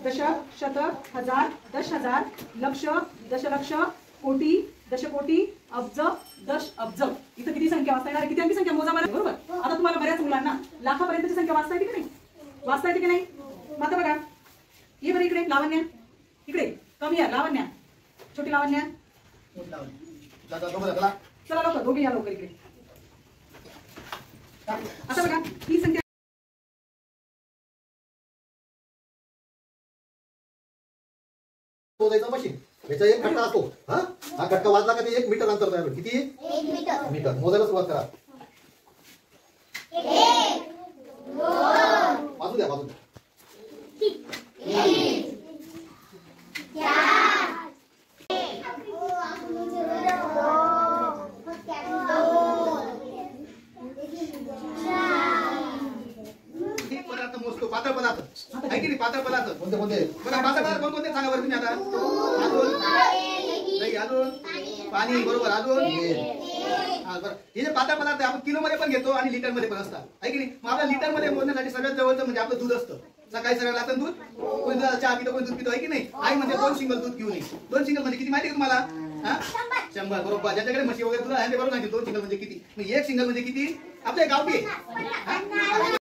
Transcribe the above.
दशक, शतक, हजार, 10,000, लक्ष, दशलक्ष, कोटी, दशकोटी, अब्ज, दश अब्ज. इथं किती संख्या वाचता येणार? किती अंकी संख्या मोजा बरं. बरोबर. आता तुम्हाला बऱ्याच मुलांना लाखापर्यंतची संख्या वाचता येते की नाही? वाचता येते की नाही? आता बघा, ये बरं इकडे. लावण्या इकडे. कमी या लावण्या. छोटी लावण्या. चला लवकर, दोघे या लवकर इकडे. आता बघा, ही संख्या मशीन. याचा एक खटका असतो. हा खटका वाजला का ते 1 मीटर अंतर तयार होईल. किती? 1 मीटर. मोजायला सुरुवात करा. 1 2 वाजू द्या, वाजू द्या. 3 4 पदार्थ मोजतो. पातळ पदार्थ आहे की नाही? पातळ पदार्थ कोणते कोणते? बघा पातळ पदार्थ कोणते सांगा बरं तुम्ही आता. अजून दही, अजून पाणी. बरोबर. अजून हा बरं. हे जे पातळ पदार्थ आपण किलो मध्ये पण घेतो आणि लिटर मध्ये पण असतात आहे की नाही? मग आपल्या लिटर मध्ये मोजण्यासाठी सगळ्यात जवळचं म्हणजे आपलं दूध असतं. सकाळी सगळ्याला लागतं दूध. कोणी चहा पितो, कोणी दूध पितो आहे की नाही? आई म्हणजे 2 सिंगल दूध घेऊन ये. 2 सिंगल म्हणजे किती माहिती आहे तुम्हाला? 100. बरोबर. ज्याच्याकडे म्हशी वगैरे तुला आहे ते बरोबर नाही. 2 सिंगल म्हणजे किती? 1 सिंगल म्हणजे किती? आपल्या गावठी आहे.